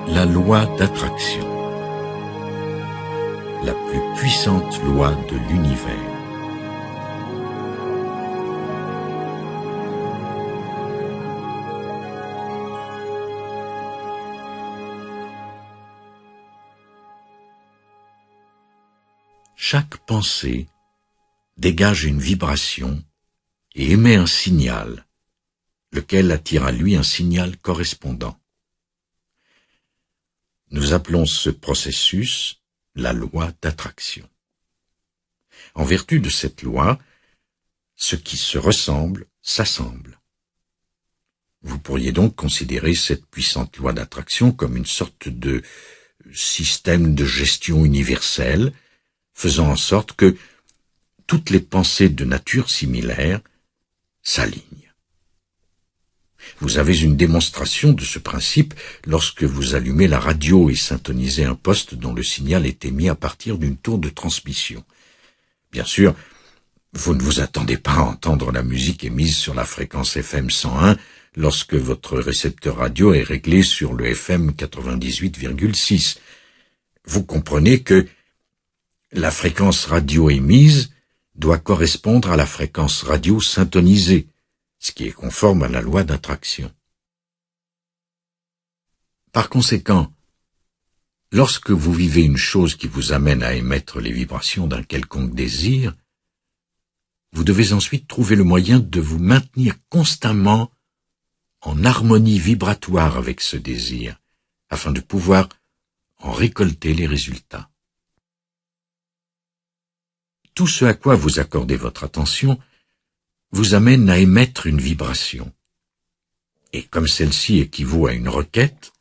La loi d'attraction, la plus puissante loi de l'univers. Chaque pensée dégage une vibration et émet un signal, lequel attire à lui un signal correspondant. Nous appelons ce processus la loi d'attraction. En vertu de cette loi, ce qui se ressemble s'assemble. Vous pourriez donc considérer cette puissante loi d'attraction comme une sorte de système de gestion universel, faisant en sorte que toutes les pensées de nature similaire s'alignent. Vous avez une démonstration de ce principe lorsque vous allumez la radio et syntonisez un poste dont le signal est émis à partir d'une tour de transmission. Bien sûr, vous ne vous attendez pas à entendre la musique émise sur la fréquence FM 101 lorsque votre récepteur radio est réglé sur le FM 98,6. Vous comprenez que la fréquence radio émise doit correspondre à la fréquence radio syntonisée, ce qui est conforme à la loi d'attraction. Par conséquent, lorsque vous vivez une chose qui vous amène à émettre les vibrations d'un quelconque désir, vous devez ensuite trouver le moyen de vous maintenir constamment en harmonie vibratoire avec ce désir, afin de pouvoir en récolter les résultats. Tout ce à quoi vous accordez votre attention vous amène à émettre une vibration. Et comme celle-ci équivaut à une requête,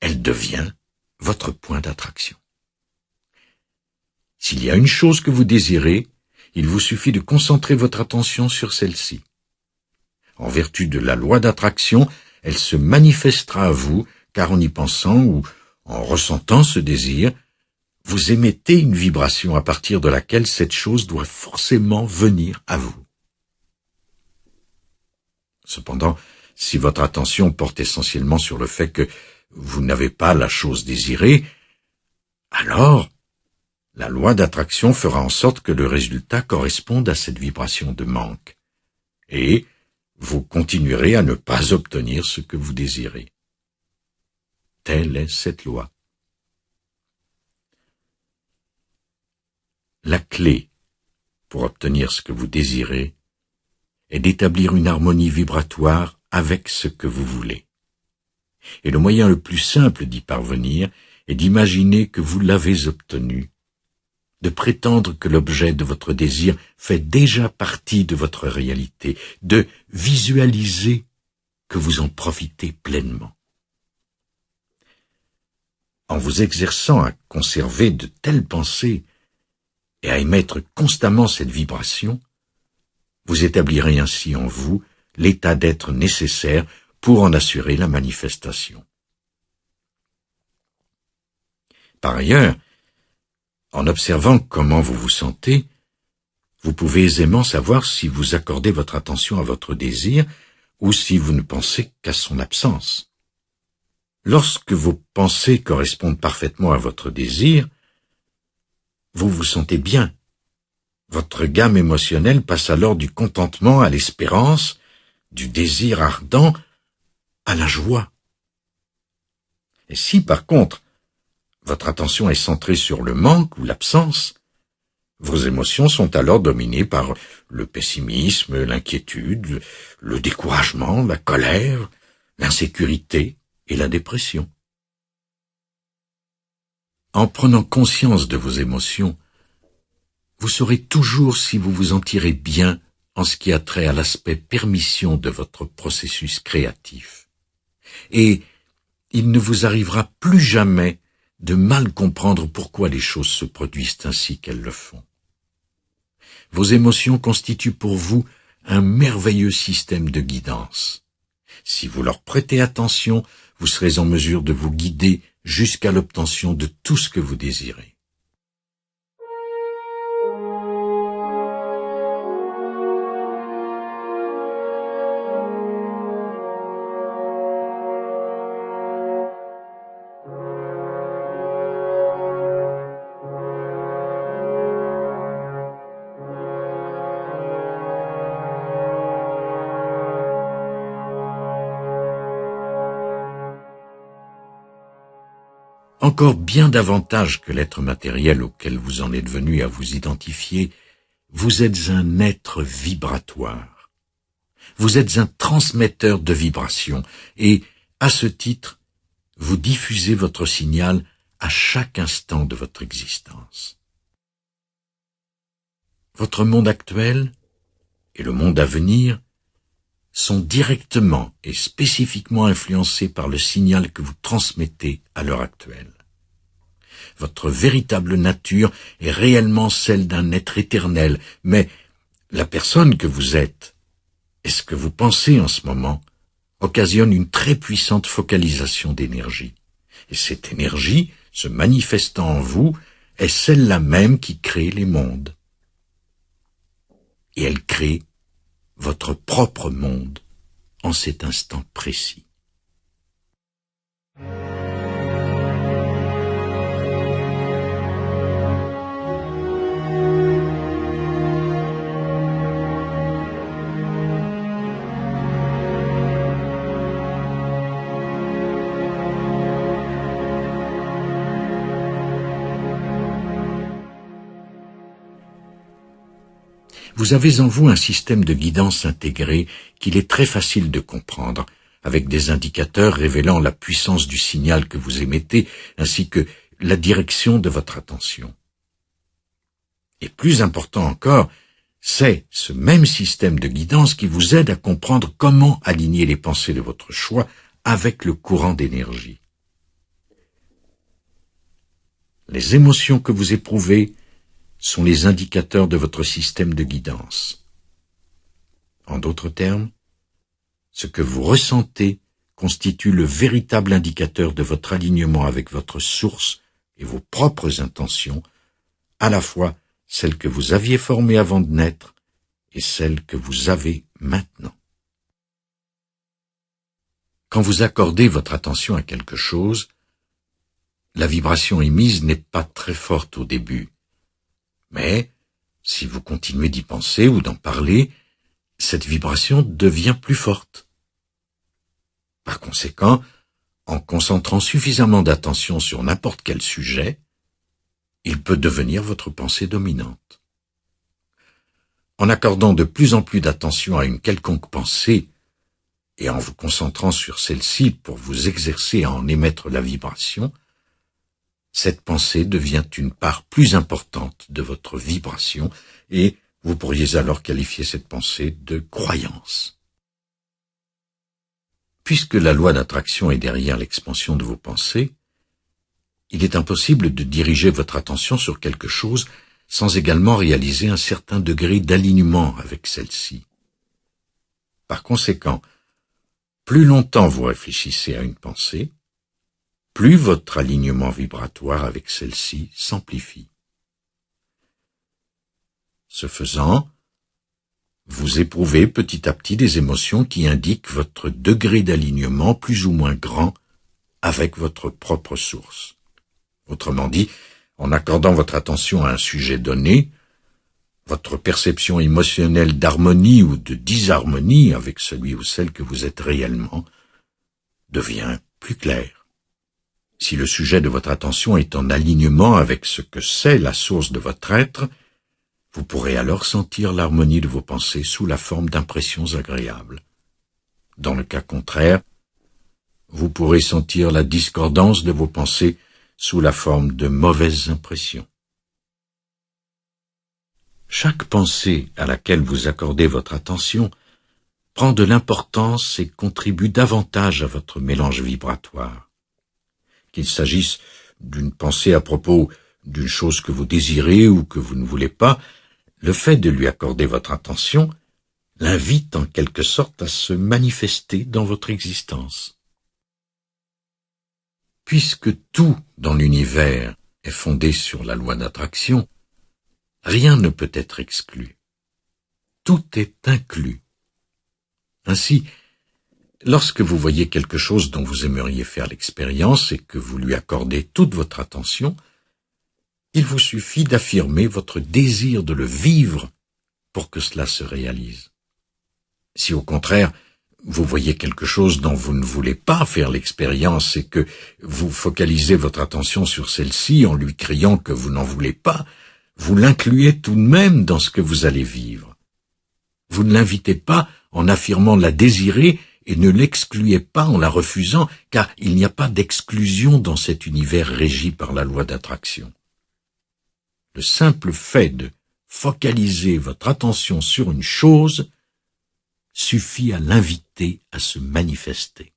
elle devient votre point d'attraction. S'il y a une chose que vous désirez, il vous suffit de concentrer votre attention sur celle-ci. En vertu de la loi d'attraction, elle se manifestera à vous, car en y pensant ou en ressentant ce désir, vous émettez une vibration à partir de laquelle cette chose doit forcément venir à vous. Cependant, si votre attention porte essentiellement sur le fait que vous n'avez pas la chose désirée, alors la loi d'attraction fera en sorte que le résultat corresponde à cette vibration de manque, et vous continuerez à ne pas obtenir ce que vous désirez. Telle est cette loi. La clé pour obtenir ce que vous désirez est d'établir une harmonie vibratoire avec ce que vous voulez. Et le moyen le plus simple d'y parvenir est d'imaginer que vous l'avez obtenu, de prétendre que l'objet de votre désir fait déjà partie de votre réalité, de visualiser que vous en profitez pleinement. En vous exerçant à conserver de telles pensées et à émettre constamment cette vibration, vous établirez ainsi en vous l'état d'être nécessaire pour en assurer la manifestation. Par ailleurs, en observant comment vous vous sentez, vous pouvez aisément savoir si vous accordez votre attention à votre désir ou si vous ne pensez qu'à son absence. Lorsque vos pensées correspondent parfaitement à votre désir, vous vous sentez bien. Votre gamme émotionnelle passe alors du contentement à l'espérance, du désir ardent à la joie. Et si, par contre, votre attention est centrée sur le manque ou l'absence, vos émotions sont alors dominées par le pessimisme, l'inquiétude, le découragement, la colère, l'insécurité et la dépression. En prenant conscience de vos émotions, vous saurez toujours si vous vous en tirez bien en ce qui a trait à l'aspect permission de votre processus créatif. Et il ne vous arrivera plus jamais de mal comprendre pourquoi les choses se produisent ainsi qu'elles le font. Vos émotions constituent pour vous un merveilleux système de guidance. Si vous leur prêtez attention, vous serez en mesure de vous guider jusqu'à l'obtention de tout ce que vous désirez. Encore bien davantage que l'être matériel auquel vous en êtes venu à vous identifier, vous êtes un être vibratoire. Vous êtes un transmetteur de vibrations et, à ce titre, vous diffusez votre signal à chaque instant de votre existence. Votre monde actuel et le monde à venir sont directement et spécifiquement influencés par le signal que vous transmettez à l'heure actuelle. Votre véritable nature est réellement celle d'un être éternel, mais la personne que vous êtes et ce que vous pensez en ce moment occasionne une très puissante focalisation d'énergie. Et cette énergie, se manifestant en vous, est celle-là même qui crée les mondes. Et elle crée votre propre monde en cet instant précis. Vous avez en vous un système de guidance intégré qu'il est très facile de comprendre, avec des indicateurs révélant la puissance du signal que vous émettez, ainsi que la direction de votre attention. Et plus important encore, c'est ce même système de guidance qui vous aide à comprendre comment aligner les pensées de votre choix avec le courant d'énergie. Les émotions que vous éprouvez sont les indicateurs de votre système de guidance. En d'autres termes, ce que vous ressentez constitue le véritable indicateur de votre alignement avec votre source et vos propres intentions, à la fois celles que vous aviez formées avant de naître et celles que vous avez maintenant. Quand vous accordez votre attention à quelque chose, la vibration émise n'est pas très forte au début. Mais, si vous continuez d'y penser ou d'en parler, cette vibration devient plus forte. Par conséquent, en concentrant suffisamment d'attention sur n'importe quel sujet, il peut devenir votre pensée dominante. En accordant de plus en plus d'attention à une quelconque pensée, et en vous concentrant sur celle-ci pour vous exercer à en émettre la vibration, cette pensée devient une part plus importante de votre vibration et vous pourriez alors qualifier cette pensée de croyance. Puisque la loi d'attraction est derrière l'expansion de vos pensées, il est impossible de diriger votre attention sur quelque chose sans également réaliser un certain degré d'alignement avec celle-ci. Par conséquent, plus longtemps vous réfléchissez à une pensée, plus votre alignement vibratoire avec celle-ci s'amplifie. Ce faisant, vous éprouvez petit à petit des émotions qui indiquent votre degré d'alignement plus ou moins grand avec votre propre source. Autrement dit, en accordant votre attention à un sujet donné, votre perception émotionnelle d'harmonie ou de disharmonie avec celui ou celle que vous êtes réellement devient plus claire. Si le sujet de votre attention est en alignement avec ce que c'est la source de votre être, vous pourrez alors sentir l'harmonie de vos pensées sous la forme d'impressions agréables. Dans le cas contraire, vous pourrez sentir la discordance de vos pensées sous la forme de mauvaises impressions. Chaque pensée à laquelle vous accordez votre attention prend de l'importance et contribue davantage à votre mélange vibratoire. Qu'il s'agisse d'une pensée à propos d'une chose que vous désirez ou que vous ne voulez pas, le fait de lui accorder votre attention l'invite en quelque sorte à se manifester dans votre existence. Puisque tout dans l'univers est fondé sur la loi d'attraction, rien ne peut être exclu. Tout est inclus. Ainsi, lorsque vous voyez quelque chose dont vous aimeriez faire l'expérience et que vous lui accordez toute votre attention, il vous suffit d'affirmer votre désir de le vivre pour que cela se réalise. Si au contraire, vous voyez quelque chose dont vous ne voulez pas faire l'expérience et que vous focalisez votre attention sur celle-ci en lui criant que vous n'en voulez pas, vous l'incluez tout de même dans ce que vous allez vivre. Vous ne l'invitez pas en affirmant la désirer et ne l'excluez pas en la refusant, car il n'y a pas d'exclusion dans cet univers régi par la loi d'attraction. Le simple fait de focaliser votre attention sur une chose suffit à l'inviter à se manifester.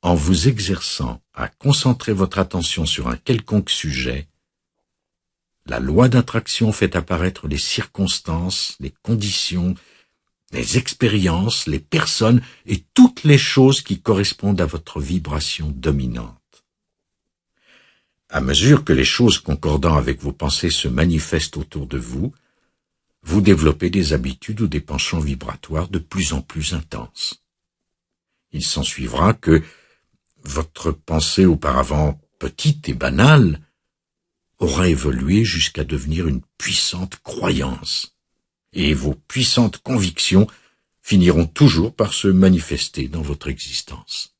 En vous exerçant à concentrer votre attention sur un quelconque sujet, la loi d'attraction fait apparaître les circonstances, les conditions, les expériences, les personnes et toutes les choses qui correspondent à votre vibration dominante. À mesure que les choses concordant avec vos pensées se manifestent autour de vous, vous développez des habitudes ou des penchants vibratoires de plus en plus intenses. Il s'ensuivra que votre pensée auparavant petite et banale aura évolué jusqu'à devenir une puissante croyance, et vos puissantes convictions finiront toujours par se manifester dans votre existence.